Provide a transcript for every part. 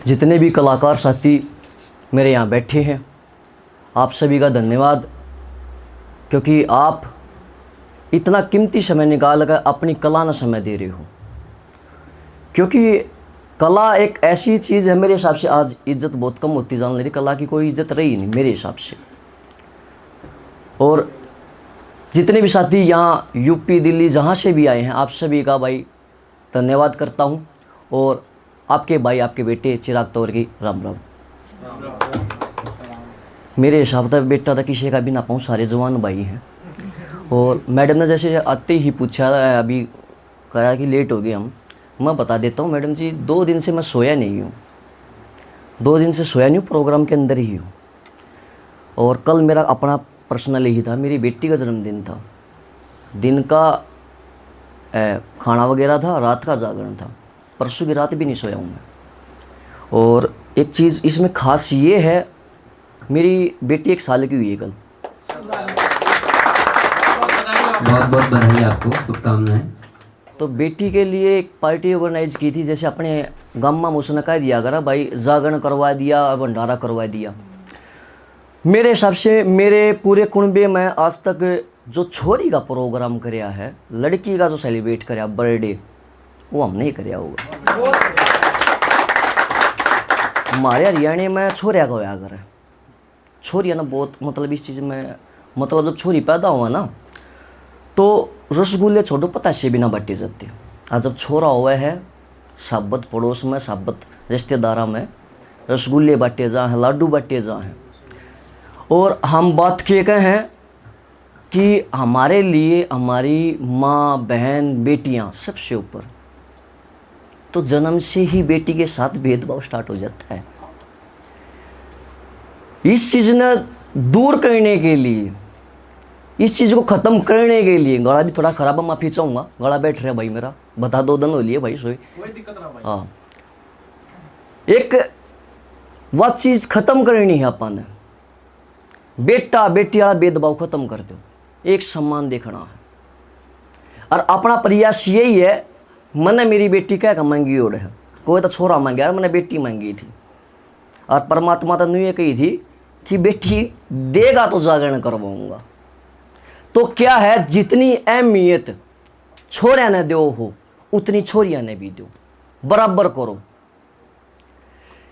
जितने भी कलाकार साथी मेरे यहाँ बैठे हैं, आप सभी का धन्यवाद, क्योंकि आप इतना कीमती समय निकाल कर अपनी कला न समय दे रहे हो। क्योंकि कला एक ऐसी चीज़ है, मेरे हिसाब से आज इज्जत बहुत कम होती जाने लगी, कला की कोई इज्जत रही नहीं मेरे हिसाब से। और जितने भी साथी यहाँ यूपी दिल्ली जहाँ से भी आए हैं, आप सभी का भाई धन्यवाद करता हूँ। और आपके भाई आपके बेटे चिराग तौर की राम राम। मेरे हिसाब से बेटा था किसी का भी ना पाऊँ, सारे जवान भाई हैं। और मैडम ने जैसे आते ही पूछा, अभी कहा कि लेट हो गए हम, मैं बता देता हूँ मैडम जी, 2 दिन से मैं सोया नहीं हूँ, 2 दिन से सोया नहीं हूँ, प्रोग्राम के अंदर ही हूँ। और कल मेरा अपना पर्सनल ही था, मेरी बेटी का जन्मदिन था, दिन का खाना वगैरह था, रात का जागरण था, परसों की रात भी नहीं सोया हूँ मैं। और एक चीज़ इसमें ख़ास ये है, मेरी बेटी 1 साल की हुई है कल। बहुत बहुत बधाई आपको, शुभकामनाएं। तो बेटी के लिए एक पार्टी ऑर्गेनाइज की थी, जैसे अपने गाँव में उसने कह दिया करा भाई, जागरण करवा दिया, भंडारा करवा दिया। मेरे हिसाब से मेरे पूरे कुनबे में आज तक जो छोरी का प्रोग्राम कराया है, लड़की का जो सेलिब्रेट कराया बर्थडे, वो हमने ही कराया होगा। हमारे हरियाणा में छोरिया का होया कर, छोरिया ना बहुत मतलब इस चीज़ में, मतलब जब छोरी पैदा हुआ ना तो रसगुल्ले छोड़ो पताशे भी ना बांटे जाते। आज जब छोरा हुआ है, साबत पड़ोस में, साबत रिश्तेदारा में रसगुल्ले बांटे जा हैं, लाडू बांटे जा हैं। और हम बात किए गए हैं कि हमारे लिए हमारी माँ बहन बेटियाँ सबसे ऊपर, तो जन्म से ही बेटी के साथ भेदभाव स्टार्ट हो जाता है। इस चीज़ ने दूर करने के लिए, इस चीज़ को ख़त्म करने के लिए, गला भी थोड़ा ख़राब है, माफ़ी चाहूँगा, गला बैठ रहा है भाई मेरा, बता 2 दिन हो लिए भाई सोई, कोई दिक्कत ना भाई। हाँ, एक वह चीज़ ख़त्म करनी है अपन ने, बेटा बेटी वाला भेदभाव ख़त्म कर दो, एक सम्मान देखना है। और अपना प्रयास यही है, मैंने मेरी बेटी क्या मांगी ओढ़ है, कोई तो छोरा मांगे यार, मैंने बेटी मांगी थी। और परमात्मा तो ये कही थी कि बेटी देगा तो जागरण करवाऊंगा। तो क्या है, जितनी अहमियत छोरिया ने दो हो, उतनी छोरिया ने भी दो, बराबर करो।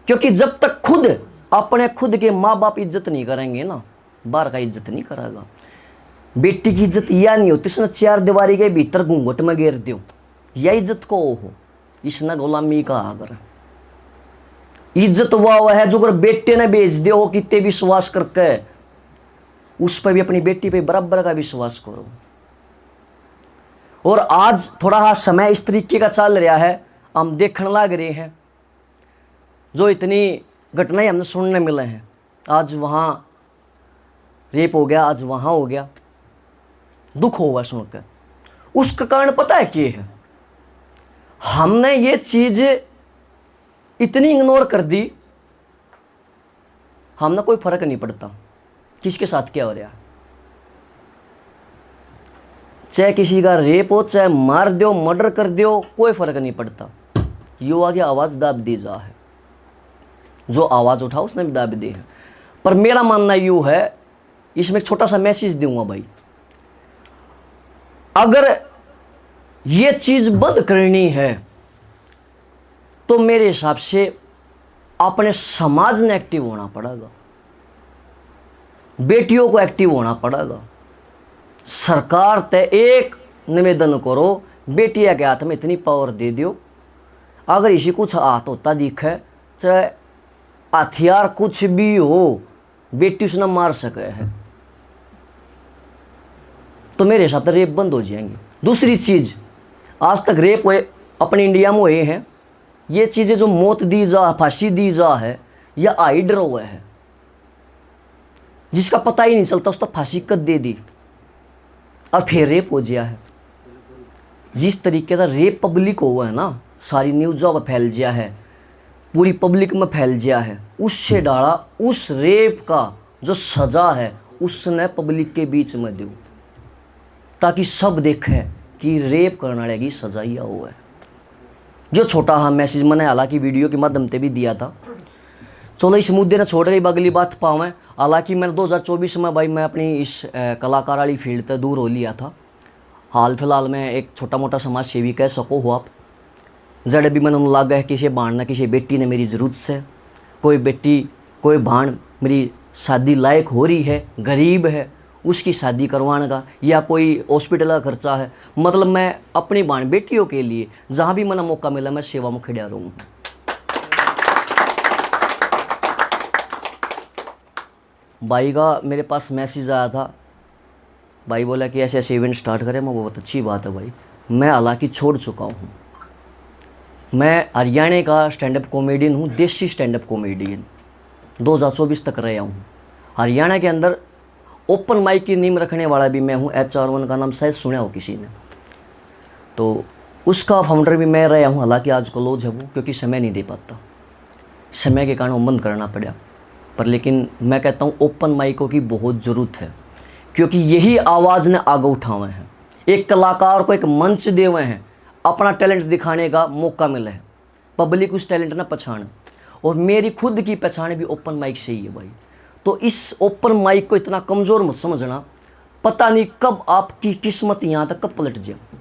क्योंकि जब तक खुद अपने खुद के माँ बाप इज्जत नहीं करेंगे ना, बाहर का इज्जत नहीं करेगा। बेटी की इज्जत यह नहीं होती इसने 4 दीवारी के भीतर घूंघट में घेर दो, यह इज्जत को हो, इसने गुलामी का आगर। इज्जत हुआ है जो अगर बेटे ने बेच दे हो, कितने विश्वास करके उस पर भी अपनी बेटी पे बराबर का विश्वास करो। और आज थोड़ा समय इस तरीके का चल रहा है, हम देखने लग रहे हैं, जो इतनी घटनाएं हमने सुनने मिले हैं, आज वहाँ रेप हो गया, आज वहाँ हो गया, दुख होगा सुनकर। उसका कारण पता है क्या है, हमने ये चीज इतनी इग्नोर कर दी, हमने कोई फर्क नहीं पड़ता किसके साथ क्या हो रहा है। चाहे किसी का रेप हो, चाहे मार दो, मर्डर कर दो, कोई फर्क नहीं पड़ता। यो आगे आवाज दाब दी जा है, जो आवाज उठाओ उसने भी दाब दी है। पर मेरा मानना यूं है, इसमें एक छोटा सा मैसेज दूंगा भाई, अगर ये चीज बंद करनी है तो मेरे हिसाब से अपने समाज ने एक्टिव होना पड़ेगा, बेटियों को एक्टिव होना पड़ेगा। सरकार ते एक निवेदन करो, बेटिया के हाथ में इतनी पावर दे दो, अगर इसी कुछ हाथ होता दिखे, चाहे हथियार कुछ भी हो, बेटी उसने मार सके है, तो मेरे हिसाब से रेप बंद हो जाएंगे। दूसरी चीज, आज तक रेप हुए अपने इंडिया में हुए हैं, ये चीजें जो मौत दी जा, फांसी दी जा है, या हाइडर हुआ है, जिसका पता ही नहीं चलता, उसको फांसी कद दे दी और फिर रेप हो गया है। जिस तरीके का रेप पब्लिक हुआ है ना, सारी न्यूज़ों में फैल गया है, पूरी पब्लिक में फैल गया है, उससे डाला उस रेप का जो सजा है उसने पब्लिक के बीच में दो, ताकि सब देखें कि रेप करने वाले की सजा ही हुआ है। जो छोटा हाँ मैसेज मैंने हालांकि वीडियो के माध्यम से भी दिया था, चलो इस मुद्दे ने छोड़ गई अगली बात पावें। हालांकि मैंने 2024 में भाई मैं अपनी इस कलाकार वाली फील्ड से दूर हो लिया था। हाल फिलहाल में एक छोटा मोटा समाज सेवी कह सको हो आप। जड़े भी मैंने लगा है किसी बाण ना किसी बेटी ने मेरी ज़रूरत से, कोई बेटी कोई भाण मेरी शादी लायक हो रही है, गरीब है, उसकी शादी करवाने का, या कोई हॉस्पिटल का खर्चा है, मतलब मैं अपनी बाण बेटियों के लिए जहाँ भी मैंने मौका मिला मैं सेवा में खड़ा रहूँ। भाई का मेरे पास मैसेज आया था, भाई बोला कि ऐसे ऐसे इवेंट स्टार्ट करें। मैं बहुत अच्छी बात है भाई। मैं हालांकि छोड़ चुका हूँ। मैं हरियाणा का स्टैंड अप कॉमेडियन हूँ, देसी स्टैंड अप कॉमेडियन 2024 तक रहा हूँ। हरियाणा के अंदर ओपन माइक की नींव रखने वाला भी मैं हूँ। HR1 का नाम शायद सुना हो किसी ने, तो उसका फाउंडर भी मैं रहा हूँ। हालांकि आज क्लोज है वो, क्योंकि समय नहीं दे पाता, समय के कारण वो बंद करना पड़ा। पर लेकिन मैं कहता हूँ ओपन माइकों की बहुत ज़रूरत है, क्योंकि यही आवाज़ ने आगे उठावे हैं। एक कलाकार को एक मंच दे हुए हैं, अपना टैलेंट दिखाने का मौका मिला है, पब्लिक उस टैलेंट ना पहचाने। और मेरी खुद की पहचान भी ओपन माइक से ही है भाई। तो इस ओपन माइक को इतना कमज़ोर मत समझना, पता नहीं कब आपकी किस्मत यहाँ तक कब पलट जाए।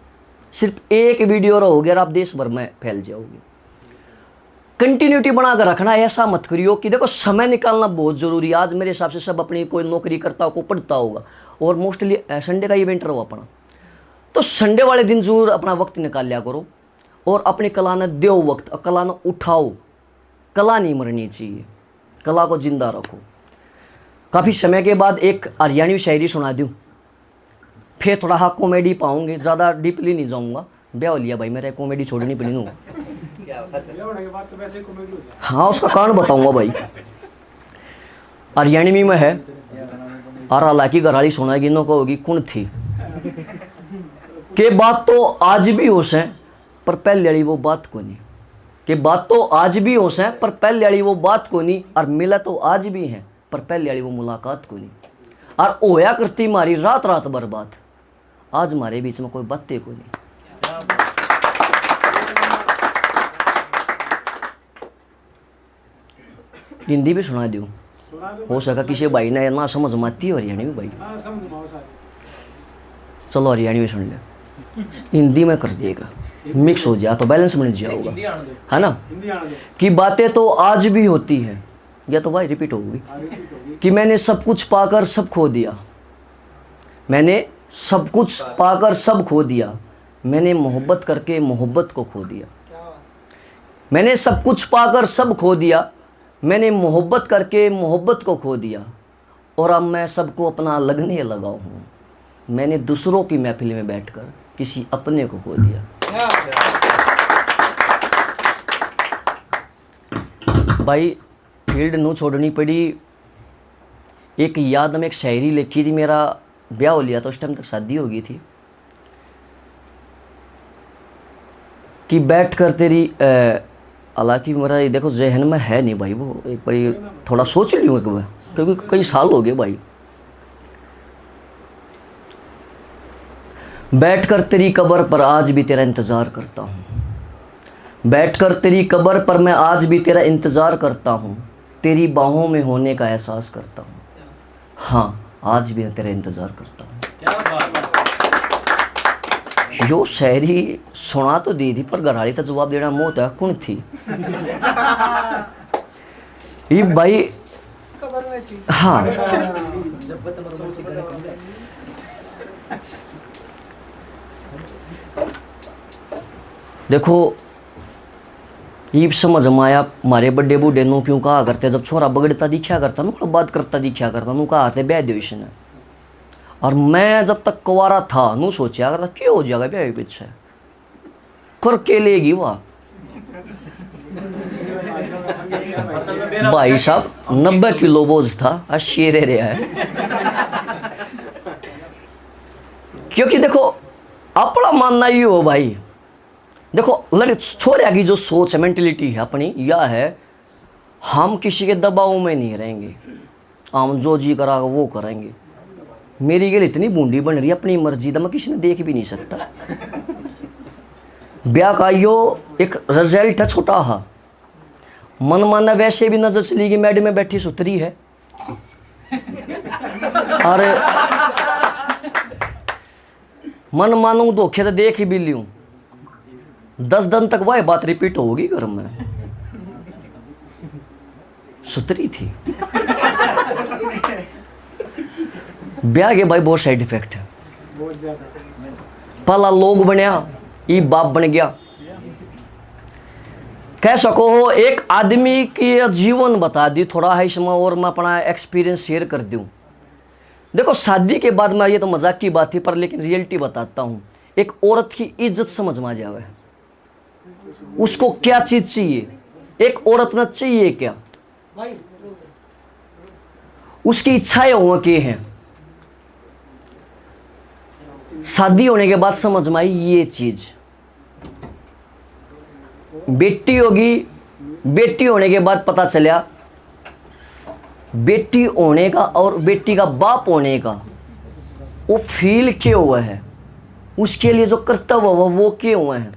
सिर्फ एक वीडियो रहोगे और आप देश भर में फैल जाओगे। कंटिन्यूटी बना कर रखना, ऐसा मत करियो कि देखो समय निकालना बहुत ज़रूरी है। आज मेरे हिसाब से सब अपनी कोई नौकरी करता हो, को पढ़ता होगा, और मोस्टली संडे का इवेंट रहो अपना, तो संडे वाले दिन जरूर अपना वक्त निकाल लिया करो और अपनी कला ने दो वक्त, कला ने उठाओ। कला नहीं मरनी चाहिए, कला को जिंदा रखो। काफ़ी समय के बाद एक हरियाणवी शायरी सुना दूँ, फिर थोड़ा हाँ कॉमेडी पाऊंगे, ज़्यादा डीपली नहीं जाऊँगा। ब्याह हो लिया भाई मेरा, कॉमेडी छोड़नी पड़ी नू। हाँ उसका कारण बताऊंगा भाई। हरियाणवी में है, और हालांकि घराली सुनाएगी नो कहोगी कौन थी के बात तो आज भी होश है पर पहले वाली वो बात को नहीं। के बात तो आज भी होश है पर पहले वाली वो बात को नहीं। और मिला तो आज भी है पर पहले वाली वो मुलाकात को नहीं। और होया करती मारी रात रात भर बात, आज हमारे बीच में कोई बातें को नहीं। हिंदी भी सुना दूँ, हो सका किसी भाई ने ना समझ में आती है हरियाणवी भाई। चलो हरियाणवी सुन ले, हिंदी में कर दिएगा, मिक्स हो जाए तो बैलेंस बन जाएगा, है ना। कि बातें तो आज भी होती हैं, या तो भाई रिपीट होगी कि मैंने सब कुछ पाकर सब खो दिया, मैंने सब कुछ पाकर सब खो दिया, मैंने मोहब्बत करके मोहब्बत को खो दिया। मैंने सब कुछ पाकर सब खो दिया, मैंने मोहब्बत करके मोहब्बत को खो दिया, और अब मैं सबको अपना लगने लगा हूँ। मैंने दूसरों की महफिल में बैठकर किसी अपने को खो दिया। भाई फील्ड नू छोड़नी पड़ी। एक याद में एक शायरी लिखी थी, मेरा ब्याह हो लिया तो उस टाइम तक शादी हो गई थी, कि बैठ कर तेरी हालांकि मेरा ये देखो जहन में है नहीं भाई, वो एक बार थोड़ा सोच लियो एक बार, क्योंकि कई साल हो गए भाई। बैठकर तेरी कब्र पर आज भी तेरा इंतज़ार करता हूँ, बैठकर तेरी कब्र पर मैं आज भी तेरा इंतज़ार करता हूँ, तेरी बाहों में होने का एहसास करता हूँ, हाँ आज भी मैं तेरा इंतज़ार करता हूँ। यो शायरी सुना तो दी थी, पर घरवाली तो जवाब देना मोह था कौन थी ये भाई। हाँ देखो ये समझ में आया, हमारे बड़े बूढ़े नू क्यों कहा करते, जब छोरा बगड़ता दिखा करता नू, बात करता दिखा करता नू कहा ब्याह दो इसने। और मैं जब तक कुंवारा था नू सोचा करता क्यों हो जाएगा ब्याह पीछे करके लेगी वाह। भाई साहब 90 किलो बोझ था, आज शेरे रहा है। क्योंकि देखो अपना मानना ही हो भाई, देखो लड़के छोरे की जो सोच है, मेंटेलिटी है अपनी, यह है हम किसी के दबाव में नहीं रहेंगे, हम जो जी करा वो करेंगे। मेरी गल इतनी बूंदी बन रही है अपनी मर्जी का, मैं किसी ने देख भी नहीं सकता। ब्याह का यो एक रिजल्ट है छोटा हा, मन माना वैसे भी नजर चली गई मैडम में बैठी सुतरी है। और मन मानू धोखे तो देख ही भी लियूं, 10 दिन तक वह बात रिपीट होगी घर में। सुतरी थी। ब्याह के भाई बहुत साइड इफेक्ट है। पहला लोग बनया, ई बाप बन गया। कह सको हो एक आदमी की जीवन बता दी थोड़ा है इसमें, और मैं अपना एक्सपीरियंस शेयर कर दूं। देखो शादी के बाद में, ये तो मजाक की बात थी पर लेकिन रियलिटी बताता हूं। एक औरत की इज्जत समझ में आ जावे, उसको क्या चीज चाहिए, एक औरत ने चाहिए क्या, उसकी इच्छाएं हो के हैं। शादी होने के बाद समझ में आई ये चीज। बेटी होगी, बेटी होने के बाद पता चला बेटी होने का और बेटी का बाप होने का वो फील क्यों हुआ है, उसके लिए जो कर्तव्य हुआ वो क्यों हुआ है।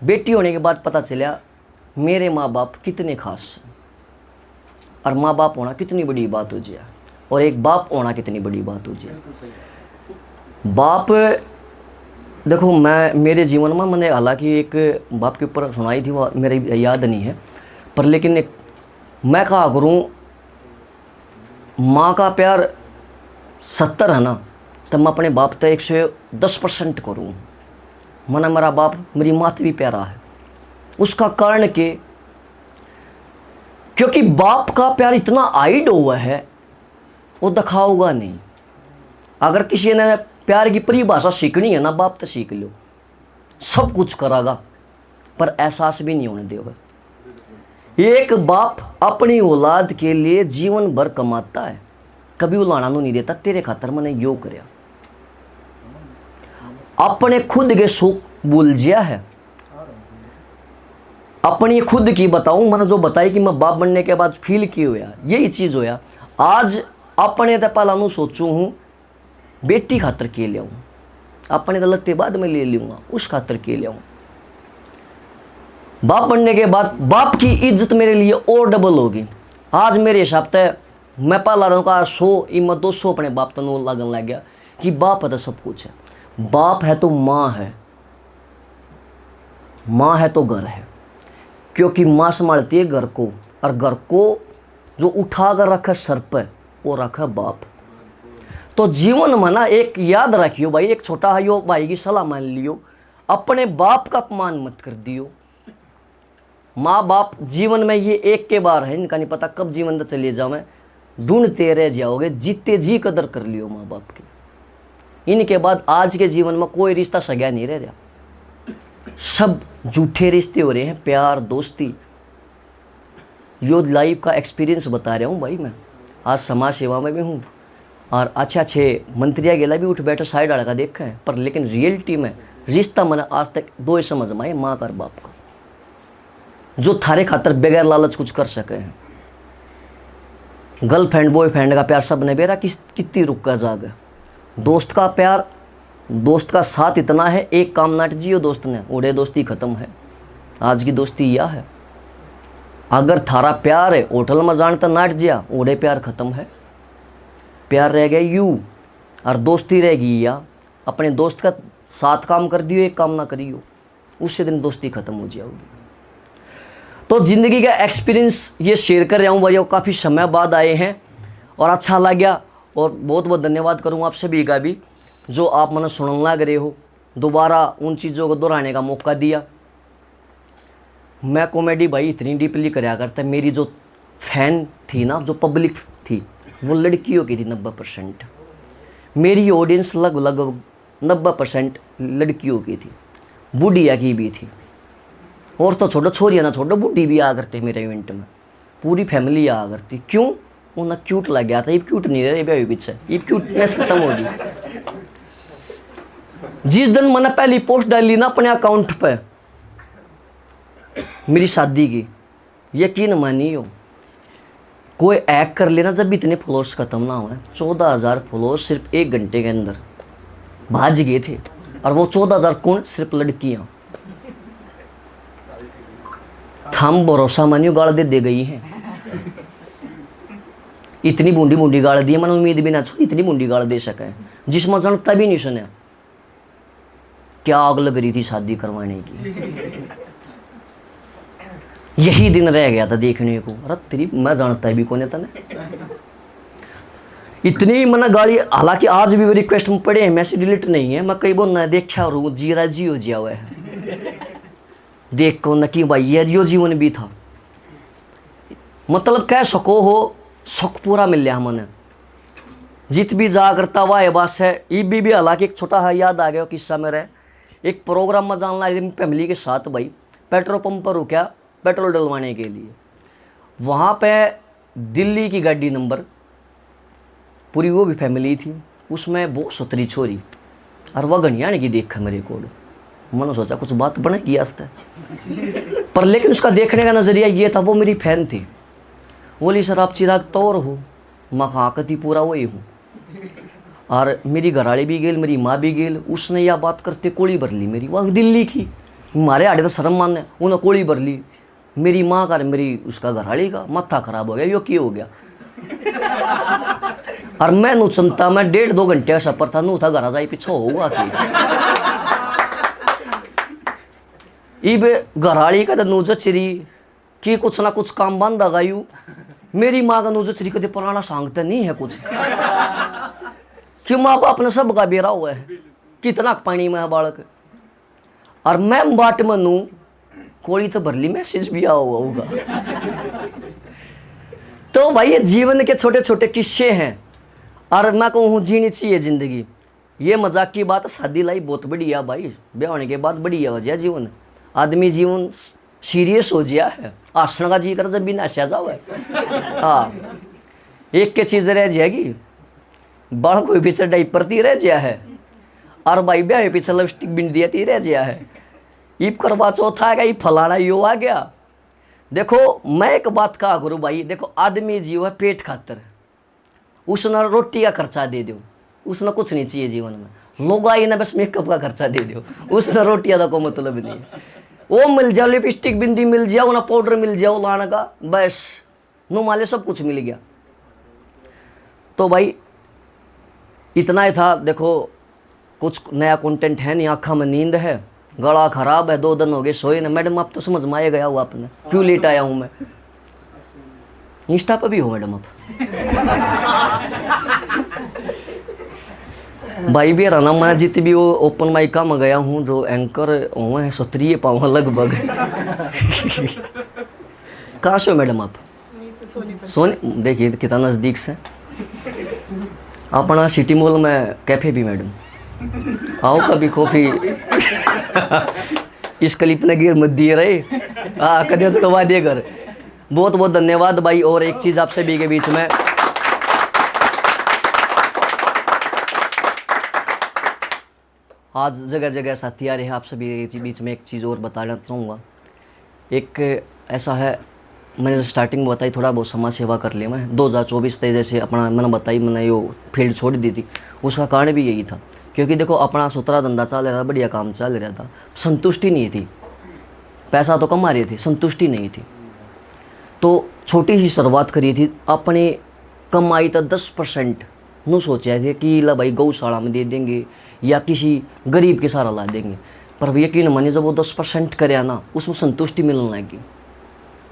बेटी होने के बाद पता चला मेरे माँ बाप कितने खास हैं, और माँ बाप होना कितनी बड़ी बात हो जाए, और एक बाप होना कितनी बड़ी बात हो जाए। बाप देखो, मैं मेरे जीवन में मैंने हालांकि एक बाप के ऊपर सुनाई थी, वो मेरे याद नहीं है, पर लेकिन एक मैं कहा करूँ, माँ का प्यार 70 है ना, तो मैं अपने बाप तक 110% करूँ। मना मेरा बाप मेरी माँ से भी प्यारा है। उसका कारण के क्योंकि बाप का प्यार इतना आइड हुआ है, वो दिखाऊगा नहीं। अगर किसी ने प्यार की परिभाषा सीखनी है ना, बाप तो सीख लो, सब कुछ करागा पर एहसास भी नहीं होने देगा। एक बाप अपनी औलाद के लिए जीवन भर कमाता है, कभी उलाना नहीं देता, तेरे खातर मैंने यो करया। अपने खुद के सुख भूल जिया है। अपनी खुद की बताऊं, मैंने जो बताई कि मैं बाप बनने के बाद फील की होया, यही चीज होया। आज अपने तो पहला सोचू हूं बेटी खातर के ले आऊं, अपने तो लगते बाद में ले लूंगा, उस खातर के ले आऊं। बाप बनने के बाद बाप की इज्जत मेरे लिए और डबल होगी। आज मेरे हिसाब से मैं पहला रहा का 100 इम 200 अपने बाप तनो लगन लग गया कि बाप है तो सब कुछ है। बाप है तो माँ है, माँ है तो घर है, क्योंकि माँ संभालती है घर को, और घर को जो उठा कर रखा सर पर वो रखा बाप। तो जीवन में ना एक याद रखियो भाई, एक छोटा है यो भाई की सलाह मान लियो, अपने बाप का अपमान मत कर दियो। माँ बाप जीवन में ये एक के बार है, इनका नहीं पता कब जीवन में चले जाओ, ढूंढते रह जाओगे, जीते जी कदर कर लियो माँ बाप की। इनके बाद आज के जीवन में कोई रिश्ता सगा नहीं रह रहा, सब झूठे रिश्ते हो रहे हैं, प्यार दोस्ती। यो लाइफ का एक्सपीरियंस बता रहा हूँ भाई। मैं आज समाज सेवा में भी हूँ, और अच्छे मंत्रिया गेला भी उठ बैठे साइड आड़ा का देखा है, पर लेकिन रियलिटी में रिश्ता मैंने आज तक दो ही समझ में आए, माँ का और बाप का, जो थारे खातर बगैर लालच कुछ कर सके हैं। गर्लफ्रेंड बॉयफ्रेंड का प्यार सब ने बेरा कितनी रुक कर जागा। दोस्त का प्यार, दोस्त का साथ इतना है, एक काम नाट जियो दोस्त ने, उड़े दोस्ती खत्म है। आज की दोस्ती यह है, अगर थारा प्यार है होटल में जान तो नाट जिया, उड़े प्यार खत्म है। प्यार रह गया यू, और दोस्ती रहेगी या अपने दोस्त का साथ काम कर दियो, एक काम ना करियो, उससे दिन दोस्ती खत्म हो जाओगी। तो ज़िंदगी का एक्सपीरियंस ये शेयर कर रहा हूँ भाई, काफ़ी समय बाद आए हैं और अच्छा लग गया। और बहुत बहुत धन्यवाद करूँगा आप सभी का भी, जो आप मैंने सुनने लग रहे हो, दोबारा उन चीज़ों को दोहराने का मौका दिया। मैं कॉमेडी भाई इतनी डीपली कराया करता, मेरी जो फैन थी ना, जो पब्लिक थी, वो लड़कियों की थी 90%। मेरी ऑडियंस लगभग 90% लड़कियों की थी, बुढ़िया की भी थी, और तो छोटो छोरिया ना छोटो बुढ़ी भी आ करते मेरे इवेंट में, पूरी फैमिली आ करती। क्यों? उन्हें क्यूट लग गया था। ये क्यूट नहीं रहे भाई पीछे, ये क्यूटनेस खत्म होगी। जिस दिन मैंने पहली पोस्ट डाली ना अपने अकाउंट पे मेरी शादी की, यकीन मानियो कोई ऐड कर लेना, जब इतने फॉलोअर्स खत्म ना हो, 14,000 फॉलोअर्स सिर्फ 1 घंटे के अंदर भाज गए थे, और वो 14,000 कौन? सिर्फ लड़कियां। हम भरोसा मानियो गाल दे गई हैं। इतनी बूंदी बूंदी गाल दी, मैंने उम्मीद भी ना छोड़ी इतनी बूंदी गाल दे सके, जिसमें जनता भी नहीं सुने। क्या आग लग रही थी शादी करवाने की। यही दिन रह गया था देखने को। अरे तेरी मैं जानता भी कौन है तने। इतनी मना गाली, हालांकि आज भी वो रिक्वेस्ट में पड़े हैं, मैसेज डिलीट नहीं है। मैं कई बार ना देखा और वो जीरा जी हो जिया हुआ है देख को न कि भाई ये जो जीवन भी था। मतलब कह सको हो सुख पूरा मिल लिया हमने, जित भी जागरता हुआ है बस है। ई भी हालांकि एक छोटा है याद आ गया किस्सा मेरा। एक प्रोग्राम में जानना फैमिली के साथ भाई पेट्रोल पंप पर रुका पेट्रोल डलवाने के लिए। वहाँ पे दिल्ली की गाड़ी नंबर, पूरी वो भी फैमिली थी, उसमें बहुत सुतरी छोरी और वह गनिया की देखा मेरे को। मैंने सोचा कुछ बात बनेगी आस्ते पर, लेकिन उसका देखने का नज़रिया ये था, वो मेरी फैन थी। बोली सर आप चिराग तौर हो, मकाकती पूरा वही हूँ। और मेरी घरवाली भी गेल, मेरी माँ भी गेल। उसने यह बात करते कोड़ी भर ली मेरी, वह दिल्ली की। मारे आड़े तो शर्म मानने, उन्हें कोड़ी भर ली मेरी माँ का, मेरी उसका घरवाली का। माथा खराब हो गया, यो क्या हो गया। और मैं नू चलता, मैं 1.5-2 घंटे का सफर था, नू था घर जाए पीछे होगा कि घरवाली का नू जचरी कि कुछ ना कुछ काम बंद आ गयू। मेरी माँ का नू जचरी कदे पुराना सांगते नहीं है कुछ कि माँ बाप ने सब का बेरा हुआ है, कितना पानी में है बालक। और मैं बाट में नू कोड़ी तो भरली मैसेज भी आ हुआ होगा। तो भाई ये जीवन के छोटे छोटे किस्से हैं और मैं कहूँ जीनी चाहिए जिंदगी। ये मजाक की बात, शादी लाई बहुत बढ़िया भाई, ब्याह होने के बाद बढ़िया हो जाए जीवन। आदमी जीवन सीरियस हो गया है, आसन का जी कर जब भी नाशा जाओ है। हाँ, एक के चीज़ रह जाएगी, बाल कोई पीछे डाइपर ती रह गया है और भाई ब्याह पीछे लिपस्टिक बिन दिया ती रह गया है। ईब करवा चौथ आ गया, ये फलाना यो आ गया। देखो मैं एक बात कहा करूँ भाई, देखो आदमी जीव है पेट खातर, उसने रोटी का खर्चा दे दो, उसने कुछ नहीं चाहिए जीवन में। लोग आई ना बस मेकअप का खर्चा दे दो, उसने रोटियां का कोई मतलब नहीं है। वो मिल जाओ, लिपस्टिक बिंदी मिल जाओ ना, पाउडर मिल जाओ लाने का, बस नो माले सब कुछ मिल गया। तो भाई इतना ही था। देखो कुछ नया कंटेंट है नहीं, आँखा में नींद है, गला खराब है, 2 दिन हो गए सोए ना। मैडम आप तो समझ में आ गया हुआ आपने क्यों लेट आया हूँ मैं। इंस्टा पर भी हो मैडम आप। भाई भी रहना, मैं जित भी वो ओपन माइका में गया हूँ, जो एंकर हुए हैं 103 पाऊँ लगभग। कहाँ से हो मैडम आप? सोनी। देखिए कितना नज़दीक से। अपना सिटी मॉल में कैफे भी मैडम, आओ कभी कॉफी। इस क्लिप ने गिर मत दिए रहे, हाँ कदे से दबा दिए कर। बहुत बहुत धन्यवाद भाई। और एक चीज़ आप सभी के बीच में, आज जगह जगह साथी आ रहे हैं, आप सभी के बीच में एक चीज़ और बताना चाहूँगा। एक ऐसा है, मैंने स्टार्टिंग में बताई थोड़ा बहुत समाज सेवा कर लिया मैं 2024 तक। जैसे अपना मैंने बताई, मैंने यो फील्ड छोड़ दी थी, उसका कारण भी यही था। क्योंकि देखो अपना सुतरा धंधा चल रहा था, बढ़िया काम चल रहा था, संतुष्टि नहीं थी। पैसा तो कमा रहे थे, संतुष्टि नहीं थी। तो छोटी ही शुरुआत करी थी, अपनी कमाई तो 10% नू सोचा थे कि ला भाई गौशाला में दे देंगे या किसी गरीब के सहारा ला देंगे। पर यकीन मानिए जब वो 10% करे ना, उसमें संतुष्टि मिलने लगी।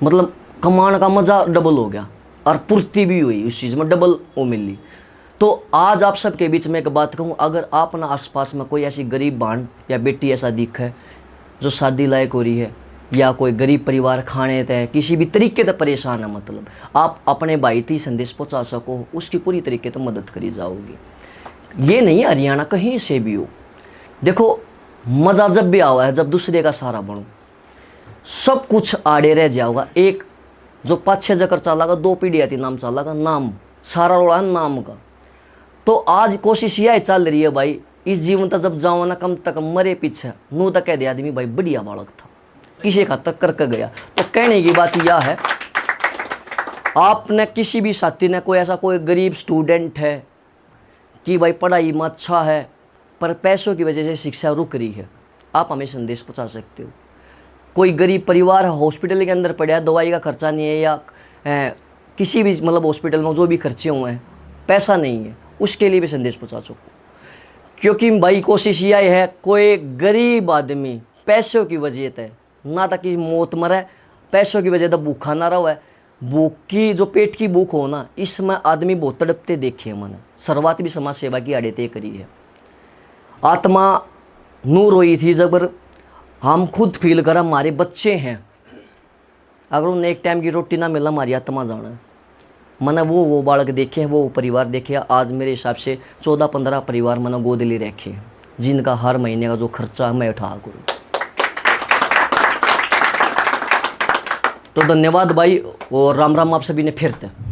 मतलब कमाने का मज़ा डबल हो गया और पूर्ति भी हुई, उस चीज़ में डबल वो मिली। तो आज आप सबके बीच में एक बात कहूँ, अगर आप ना आसपास में कोई ऐसी गरीब बहन या बेटी ऐसा दिख है जो शादी लायक हो रही है, या कोई गरीब परिवार खाने तय किसी भी तरीके से परेशान है, मतलब आप अपने भाई थी संदेश पहुँचा सको, उसकी पूरी तरीके से मदद करी जाओगी। ये नहीं हरियाणा कहीं से भी हो। देखो मज़ा जब भी आवा है जब दूसरे का सहारा बनो, सब कुछ आड़े रह जाओगा। एक जो 5-6 जकर चलागा, 2 पीढ़ियाँ थी नाम चलागा, नाम सारा रोड़ा नाम का। तो आज कोशिश यह चल रही है भाई, इस जीवन तक जब जाओ ना, कम तक मरे पीछे नू तक कह दे आदमी भाई बढ़िया बालक था, किसी का तक करके गया। तो कहने की बात यह है, आपने किसी भी साथी ने कोई ऐसा कोई गरीब स्टूडेंट है कि भाई पढ़ाई में अच्छा है पर पैसों की वजह से शिक्षा रुक रही है, आप हमें संदेश पहुंचा सकते हो। कोई गरीब परिवार हॉस्पिटल के अंदर पड़ा है, दवाई का खर्चा नहीं है, या किसी भी मतलब हॉस्पिटल में जो भी खर्चे हुए हैं पैसा नहीं है, उसके लिए भी संदेश पहुँचा सकूँ। क्योंकि भाई कोशिश यह है कोई गरीब आदमी पैसों की वजह से ना तक कि मौत मरे, पैसों की वजह से भूखा ना रहो है। भूख की जो पेट की भूख हो ना, इसमें आदमी बहुत तड़पते देखे मैंने। शुरुआत भी समाज सेवा की आड़े तय करी है। आत्मा नूर हुई थी जब हम खुद फील करा हमारे बच्चे हैं, अगर उन्हें एक टाइम की रोटी ना मिला हमारी आत्मा जाना है। मैंने वो बालक देखे, वो परिवार देखे। आज मेरे हिसाब से 14-15 परिवार मैंने गोद ले रखे, जिनका हर महीने का जो खर्चा मैं उठा करूँ। तो धन्यवाद भाई, और राम राम आप सभी ने फिर से।